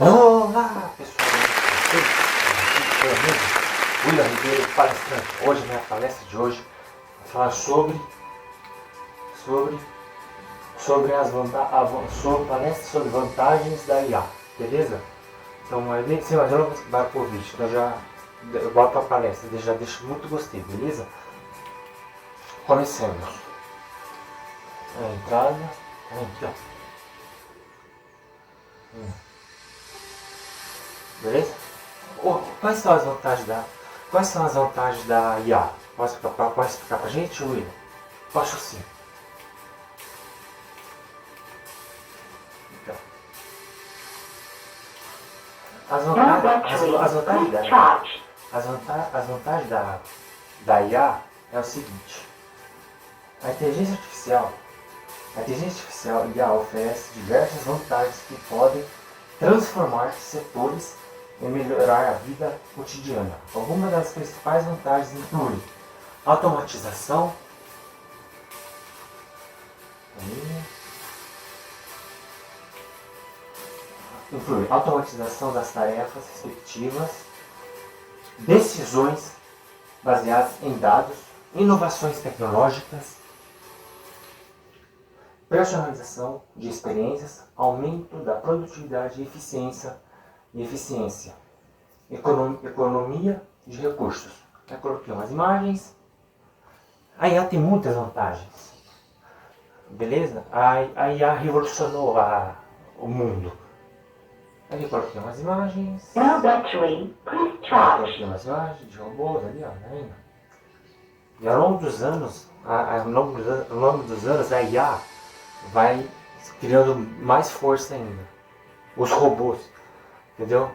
Olá pessoal, eu mesmo, William Ribeiro, palestrante. Hoje, minha palestra de hoje, vou falar sobre as palestra sobre vantagens da IA, beleza? Então, sem mais delongas, bora pro vídeo. Eu boto a palestra, já deixo muito gostei, beleza? Comecemos. A entrada, aqui, ó. Beleza? Quais são as vantagens da IA? Pode explicar pra gente, William? Posso sim. Então, as vantagens da IA é o seguinte. A inteligência artificial IA oferece diversas vantagens que podem transformar setores e melhorar a vida cotidiana. Algumas das principais vantagens incluem automatização, das tarefas respectivas, decisões baseadas em dados, inovações tecnológicas, personalização de experiências, aumento da produtividade e eficiência, economia de recursos. Eu coloquei umas imagens. A IA tem muitas vantagens, beleza? A IA revolucionou o mundo. Aqui eu coloquei umas imagens. Coloquei umas imagens de robôs ali, ó, tá vendo? E ao longo dos anos, a IA vai criando mais força ainda. Os robôs, entendeu?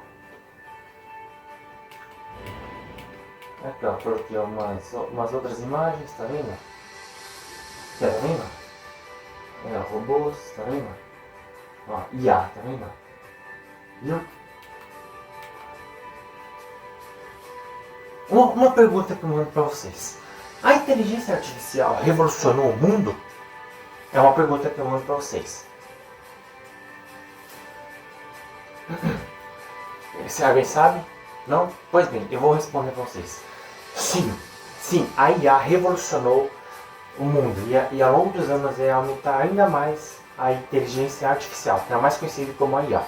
Aqui, ó, coloquei umas outras imagens, tá vendo? Tá vendo? Robôs, tá vendo? Ó, IA, tá vendo? Viu? Uma pergunta que eu mando pra vocês. A inteligência artificial revolucionou o mundo? É uma pergunta que eu mando para vocês. Se alguém sabe? Não? Pois bem, eu vou responder para vocês. Sim, a IA revolucionou o mundo e ao longo dos anos vai aumentar ainda mais a inteligência artificial, que é a mais conhecida como a IA.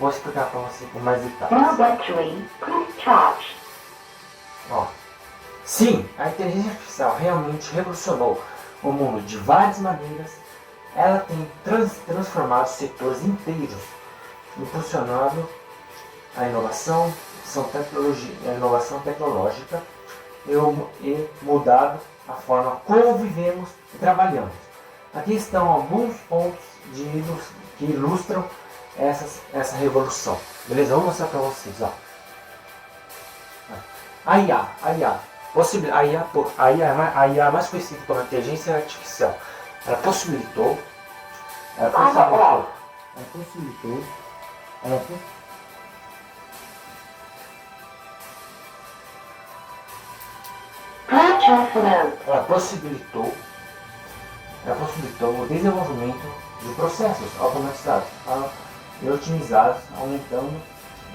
Vou explicar para você com mais detalhes. Ó, sim, a inteligência artificial realmente revolucionou o mundo de várias maneiras. Ela tem transformado setores inteiros, impulsionando a inovação tecnológica e mudado a forma como vivemos e trabalhamos. Aqui estão alguns pontos que ilustram essa revolução. Beleza? Vou mostrar para vocês. Ó. A IA mais conhecida como inteligência artificial. Ela possibilitou o desenvolvimento de processos automatizados e otimizados, aumentando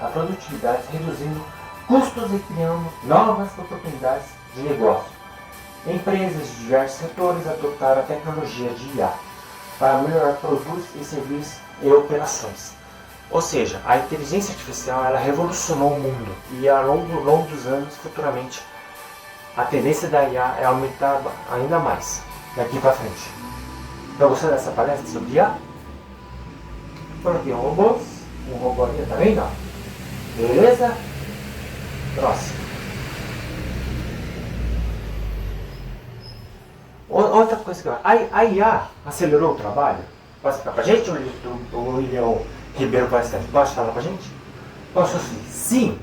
a produtividade, reduzindo custos e criando novas oportunidades de negócio. Empresas de diversos setores adotaram a tecnologia de IA para melhorar produtos e serviços e operações. Ou seja, a inteligência artificial ela revolucionou o mundo e ao longo dos anos, futuramente, a tendência da IA é aumentar ainda mais daqui para frente. Para você dessa palestra sobre IA, coloquei um robô ali, tá vendo? Beleza? Próximo. Outra coisa que a IA acelerou o trabalho. Pode explicar pra gente? O William Ribeiro pode falar pra gente? Posso sim.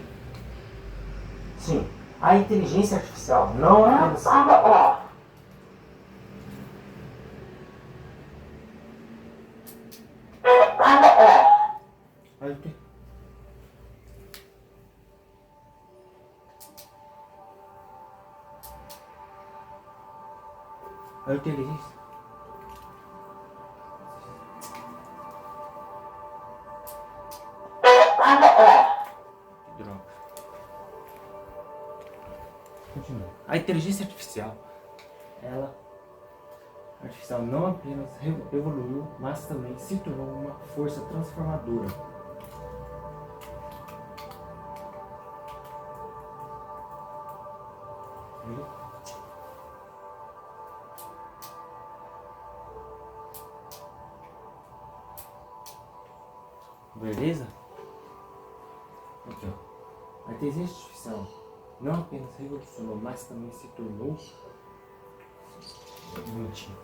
Sim. A inteligência artificial não apenas... A inteligência. Que droga. Continua. A inteligência artificial, ela artificial não apenas evoluiu, mas também se tornou uma força transformadora. Beleza? Aqui, ó. A inteligência artificial não apenas revolucionou, mas também se tornou... Um minutinho.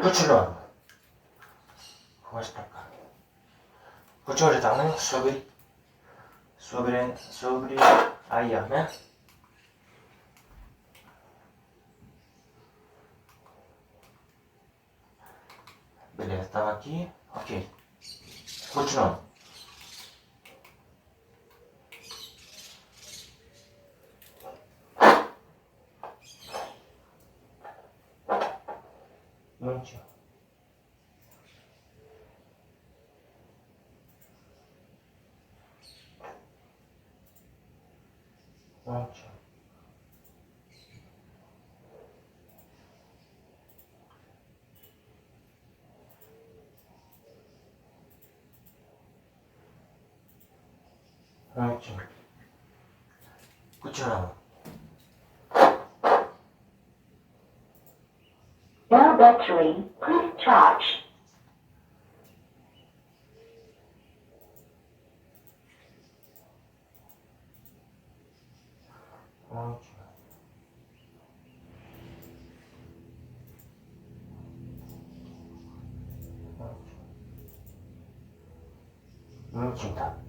Continuando. Vamos pra cá. Continuando também sobre a IA, né? Beleza, tava aqui. Ok. Continuando. Muito. Ótimo. Continuando. No battery, please charge. Ótimo. Muito então.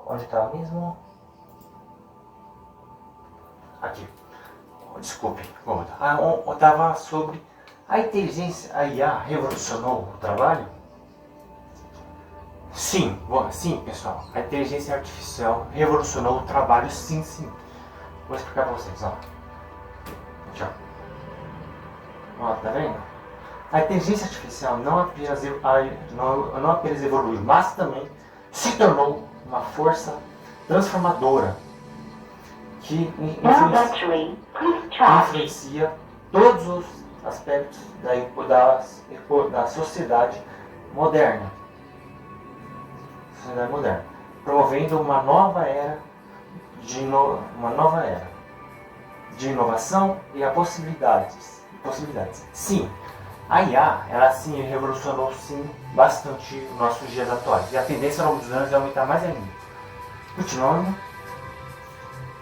Onde está mesmo? Aqui. Desculpe. Eu estava sobre a inteligência, a IA revolucionou o trabalho? Sim, pessoal. A inteligência artificial revolucionou o trabalho, sim. Vou explicar para vocês, ó. Aqui, ó. Tá vendo? A inteligência artificial não apenas evoluiu, mas também se tornou uma força transformadora que influencia todos os aspectos da sociedade moderna. Promovendo uma nova era de inovação e possibilidades. Sim, a IA, ela sim revolucionou sim bastante os nossos dias atuais. E a tendência ao longo dos anos é aumentar mais ainda. Continuando.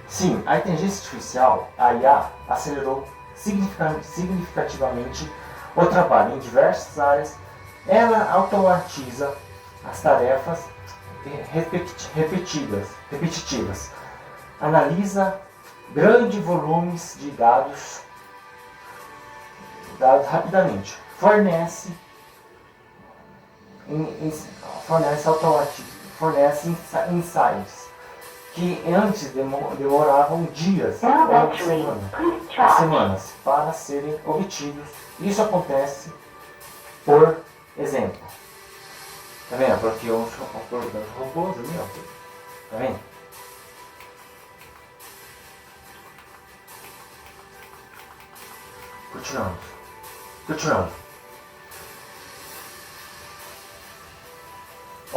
Sim, a inteligência artificial, a IA, acelerou significativamente o trabalho em diversas áreas. Ela automatiza as tarefas repetitivas, analisa grandes volumes de dados rapidamente, fornece insights que antes demoravam dias ou semanas para serem obtidos. Isso acontece, por exemplo, tá vendo? Porque os robôs ali, ó, tá vendo? Continuando.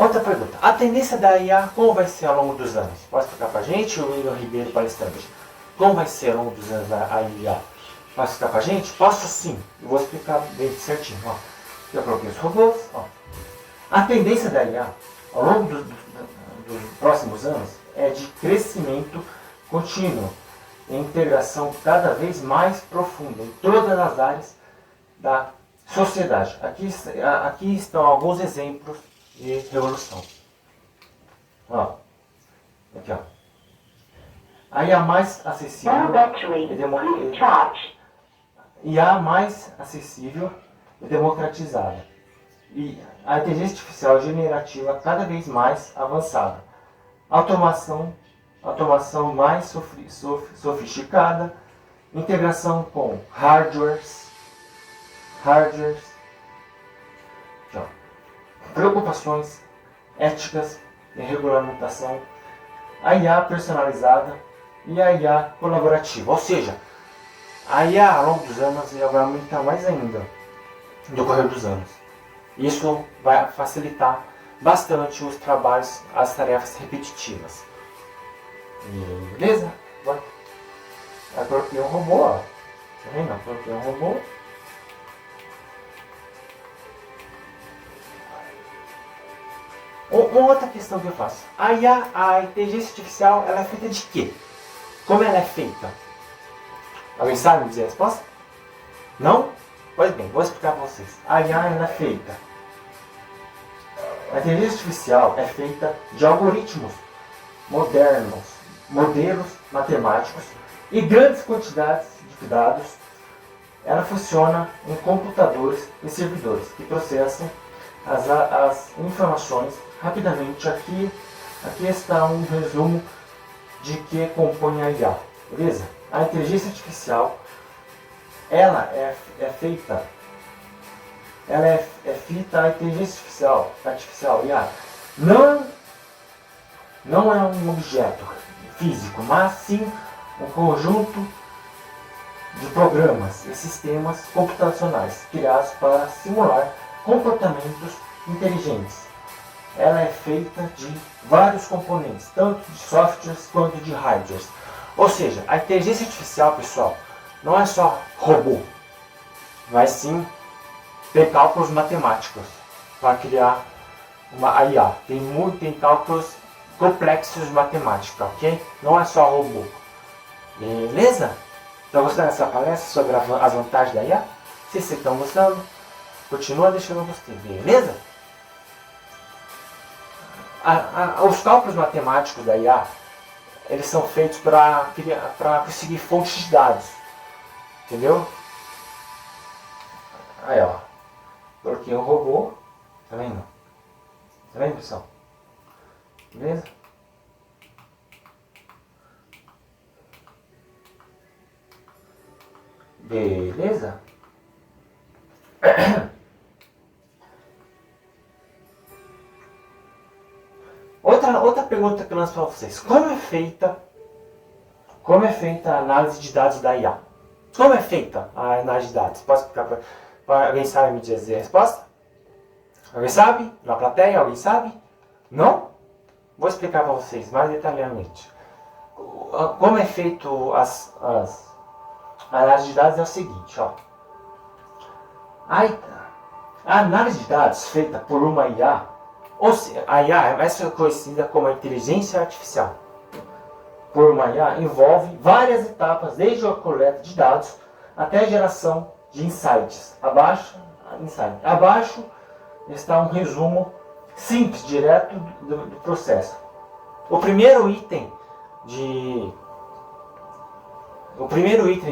Outra pergunta. A tendência da IA, como vai ser ao longo dos anos? Pode explicar pra gente, o William Ribeiro, palestrante? Como vai ser ao longo dos anos a IA? Pode explicar pra gente? Posso sim. Eu vou explicar bem certinho. Ó. Eu coloquei os robôs. Ó. A tendência da IA, ao longo dos próximos anos, é de crescimento contínuo, e integração cada vez mais profunda em todas as áreas da sociedade. Aqui estão alguns exemplos de revolução. Ó. Aqui, ó. A IA mais acessível Now battery, please charge. IA mais acessível e democratizada. E a inteligência artificial generativa cada vez mais avançada. Automação mais sofisticada. Integração com hardwares. Aqui, ó. Preocupações éticas e regulamentação. A IA personalizada e a IA colaborativa. Ou seja, a IA ao longo dos anos vai aumentar mais ainda no decorrer dos anos. Isso vai facilitar bastante os trabalhos, as tarefas repetitivas. Beleza? Agora coloquei um robô, ó. Tá vendo? Coloquei um robô. Uma outra questão que eu faço. A IA, a inteligência artificial, ela é feita de quê? Como ela é feita? Alguém sabe me dizer a resposta? Não? Pois bem, vou explicar para vocês. A IA ela é feita. A inteligência artificial é feita de algoritmos modernos, modelos matemáticos e grandes quantidades de dados. Ela funciona em computadores e servidores que processam as informações rapidamente. Aqui está um resumo de que compõe a IA. Beleza? A inteligência artificial ela é feita. A inteligência artificial IA não é um objeto físico, mas sim um conjunto de programas e sistemas computacionais criados para simular comportamentos inteligentes. Ela é feita de vários componentes, tanto de softwares quanto de hardwares. Ou seja, a inteligência artificial, pessoal, não é só robô, mas sim ter cálculos matemáticos para criar uma IA. Tem cálculos complexos de matemática, ok? Não é só robô. Beleza? Estão gostando dessa palestra sobre as vantagens da IA? Se vocês estão gostando, continua deixando o gostei, beleza? Os cálculos matemáticos da IA, eles são feitos para conseguir fontes de dados. Entendeu? Aí, ó. Coloquei um robô. Tá vendo? Tá vendo, pessoal? Beleza? Beleza? Outra pergunta que eu lanço para vocês. Como é feita a análise de dados da IA? Como é feita a análise de dados? Posso explicar para alguém sabe me dizer a resposta? Alguém sabe? Na plateia, alguém sabe? Não? Vou explicar para vocês mais detalhadamente. Como é feito as análise de dados é o seguinte, ó. A análise de dados feita por uma IA, ou seja, a IA é mais conhecida como a inteligência artificial. Por uma IA envolve várias etapas, desde a coleta de dados até a geração de insights. Abaixo está um resumo simples, direto do processo. O primeiro item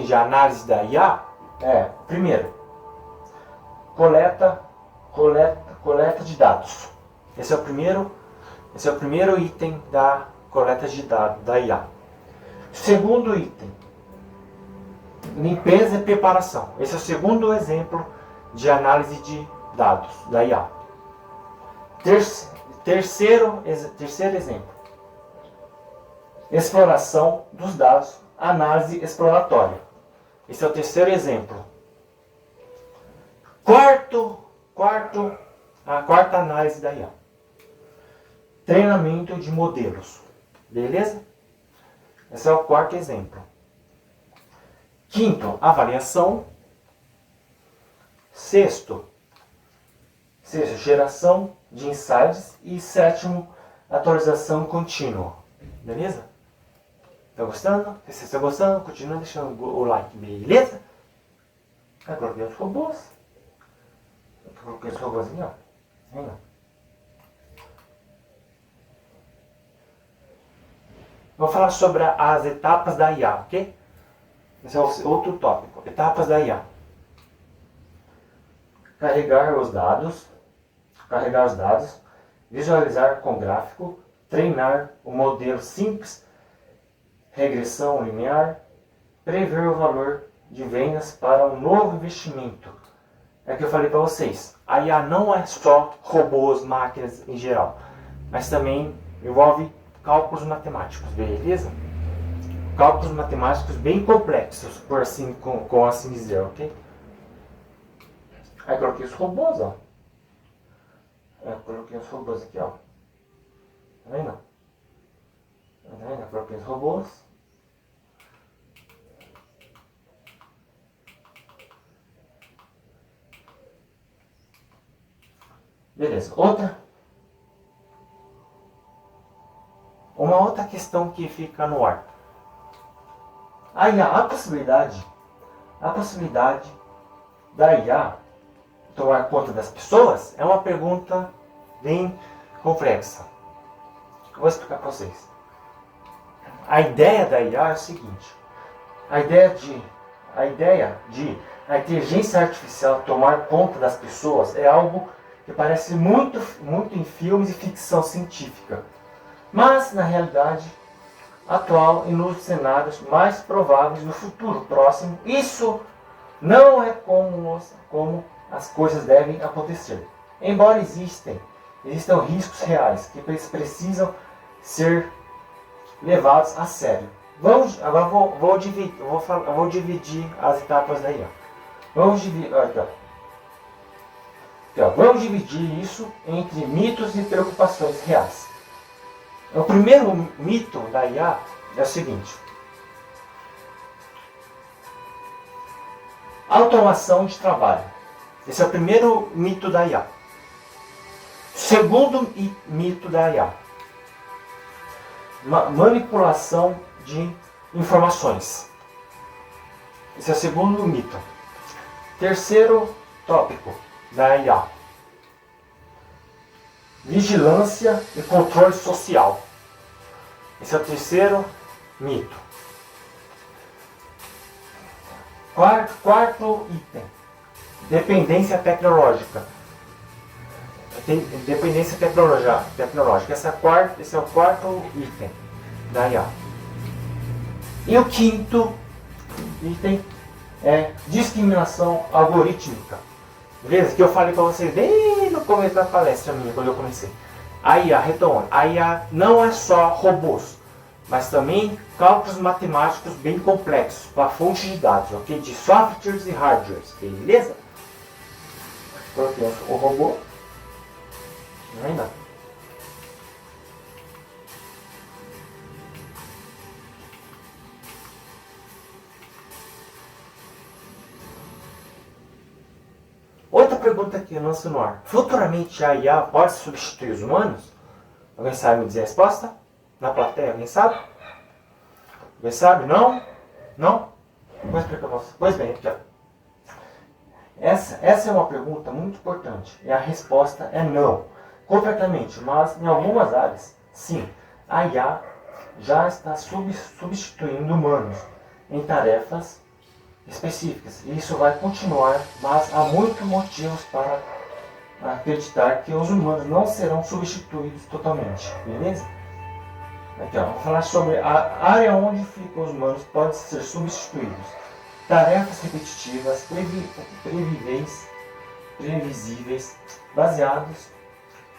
de análise da IA é, primeiro, coleta de dados. Esse é o primeiro item da coleta de dados da IA. Segundo item, limpeza e preparação. Esse é o segundo exemplo de análise de dados da IA. Terceiro exemplo, exploração dos dados, análise exploratória. Esse é o terceiro exemplo. A quarta análise da IA. treinamento de modelos. Beleza? Esse é o quarto exemplo. Quinto, avaliação. Sexto, geração de insights. E sétimo, atualização contínua. Beleza? Tá gostando? Se você está gostando, continua deixando o like. Beleza? Eu coloquei os robôs. Eu coloquei os robôzinhos, ó. Vem lá. Vou falar sobre as etapas da IA, ok? Esse é outro tópico. Etapas da IA. Carregar os dados, visualizar com gráfico, treinar o modelo simples, regressão linear, prever o valor de vendas para um novo investimento. É que eu falei para vocês, a IA não é só robôs, máquinas em geral, mas também envolve cálculos matemáticos, beleza? Cálculos matemáticos bem complexos, por assim, com assim dizer, ok? Aí coloquei os robôs, ó. Eu coloquei os robôs aqui, ó. Tá vendo? Tá vendo? Eu coloquei os robôs. Beleza. Uma outra questão que fica no ar. Aí a possibilidade da IA tomar conta das pessoas é uma pergunta bem complexa. Eu vou explicar para vocês. A ideia da IA é o seguinte: a ideia de a inteligência artificial tomar conta das pessoas é algo que parece muito em filmes e ficção científica, mas na realidade atual e nos cenários mais prováveis do futuro próximo, isso não é como as coisas devem acontecer. Embora existam riscos reais que precisam ser levados a sério. Agora vou dividir as etapas da IA. Vamos dividir isso entre mitos e preocupações reais. O primeiro mito da IA é o seguinte: automação de trabalho. Esse é o primeiro mito da IA. Segundo mito da IA: manipulação de informações. Esse é o segundo mito. Terceiro tópico da IA: vigilância e controle social. Esse é o terceiro mito. Quarto item: dependência tecnológica. Dependência tecnológica. Esse é o quarto item da IA. E o quinto item é discriminação algorítmica. Beleza? Que eu falei para vocês desde o começo da palestra minha, quando eu comecei. A IA, retomando, a IA não é só robôs, mas também cálculos matemáticos bem complexos para fontes de dados, ok? De softwares e hardwares, beleza? Coloquei o robô. Ainda. Outra pergunta que eu lanço no ar: futuramente a IA pode substituir os humanos? Alguém sabe me dizer a resposta? Na plateia, alguém sabe? Alguém sabe? Não? Não? Vou explicar para você. Pois bem, aqui, ó. Essa é uma pergunta muito importante. E a resposta é não. Completamente. Mas em algumas áreas, sim. A IA já está substituindo humanos em tarefas específicas. E isso vai continuar, mas há muitos motivos para acreditar que os humanos não serão substituídos totalmente. Beleza? Aqui, ó, vou falar sobre a área onde ficam os humanos podem ser substituídos. Tarefas repetitivas, previsíveis, baseados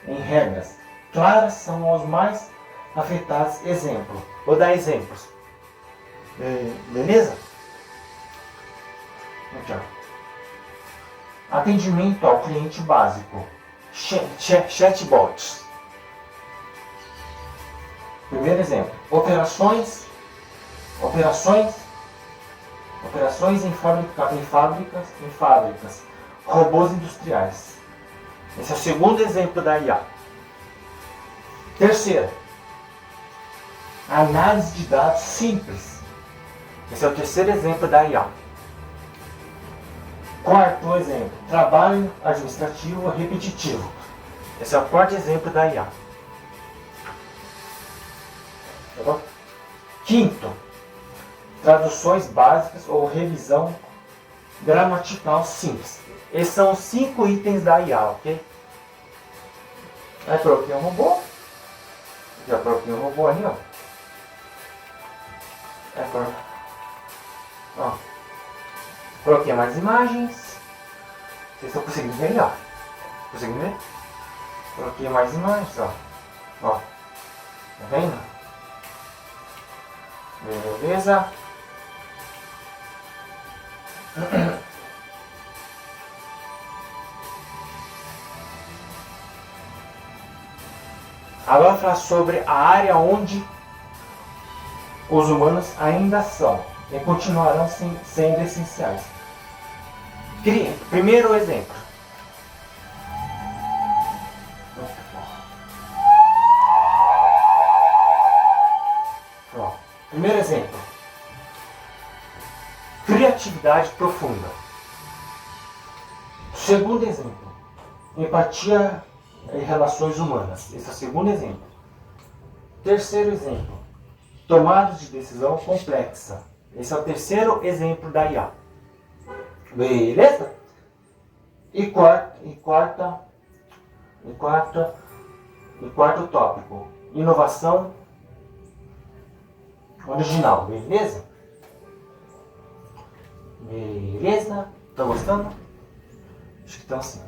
em regras claras são os mais afetados. Exemplo. Vou dar exemplos. Beleza? Aqui, ó. Atendimento ao cliente básico. Chatbots. Primeiro exemplo, operações em fábricas, robôs industriais. Esse é o segundo exemplo da IA. Terceiro, análise de dados simples. Esse é o terceiro exemplo da IA. Quarto exemplo, trabalho administrativo repetitivo. Esse é o quarto exemplo da IA. Tá bom? Quinto, traduções básicas ou revisão gramatical simples. Esses são os 5 itens da IA, ok? Aí coloquei um robô. Já coloquei um robô ali, ó. Ó. Coloquei mais imagens. Vocês estão conseguindo ver aí, ó. Conseguindo ver? Coloquei mais imagens, ó. Ó. Tá vendo? Beleza? Agora falar sobre a área onde os humanos ainda são e continuarão sendo essenciais. Primeiro exemplo. Primeiro exemplo. Criatividade profunda. Segundo exemplo. Empatia e relações humanas. Esse é o segundo exemplo. Terceiro exemplo. Tomada de decisão complexa. Esse é o terceiro exemplo da IA. Beleza? E quarto tópico. Inovação original. Beleza? Beleza? Tá gostando? Acho que estão assim.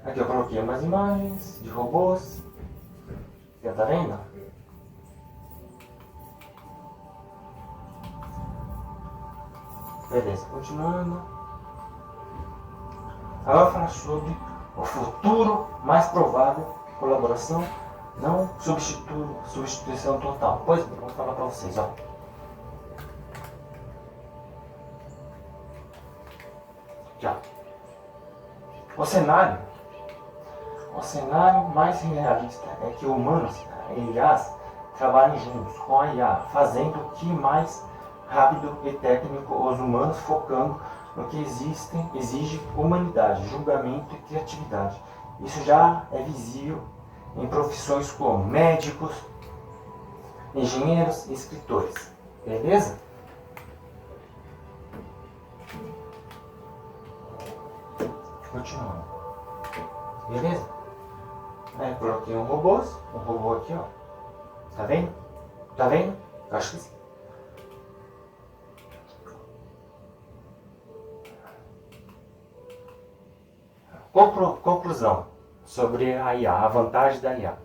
Aqui eu coloquei umas imagens de robôs. Já tá vendo? Beleza, continuando. Agora eu vou falar sobre o futuro mais provável, colaboração, não substituição total. Pois bem, vou falar para vocês, ó. Já. O cenário mais realista é que humanos e IAs trabalhem juntos com a IA, fazendo o que mais rápido e técnico os humanos, focando no que exige humanidade, julgamento e criatividade. Isso já é visível em profissões como médicos, engenheiros e escritores. Beleza? Continuando. Beleza? Aí coloquei um robô aqui, ó. Tá vendo? Tá vendo? Eu acho que sim. Conclusão sobre a IA, a vantagem da IA.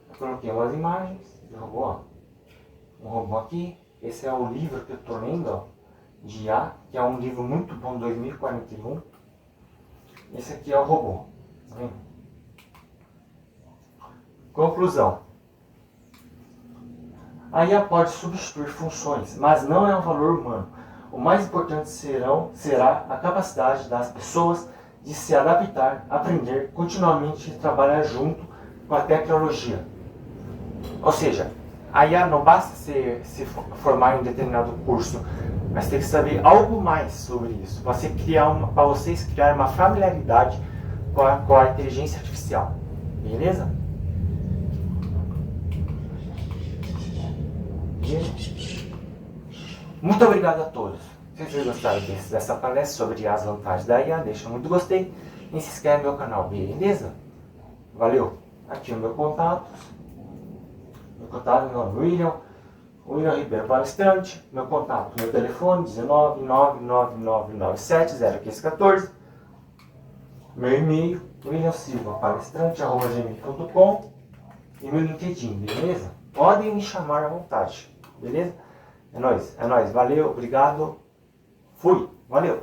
Eu coloquei umas imagens de robô, ó. Um robô aqui. Esse é o livro que eu estou lendo, ó, de IA, que é um livro muito bom, 2041. Esse aqui é o robô. Tá vendo? Conclusão. A IA pode substituir funções, mas não é um valor humano. O mais importante será a capacidade das pessoas de se adaptar, aprender continuamente e trabalhar junto com a tecnologia. Ou seja, a IA não basta se formar em um determinado curso, mas tem que saber algo mais sobre isso, para vocês criar uma familiaridade com a inteligência artificial. Beleza? Muito obrigado a todos. Se vocês gostaram dessa palestra sobre as vantagens da IA, deixa muito gostei e se inscreve no meu canal, beleza? Valeu! Aqui o meu contato. Meu nome é William Ribeiro Palestrante. Meu contato, meu telefone 19999970514. Meu e-mail williamsilvapalestrante@gmail.com e meu LinkedIn, beleza? Podem me chamar à vontade, beleza? É nóis, valeu, obrigado, fui, valeu!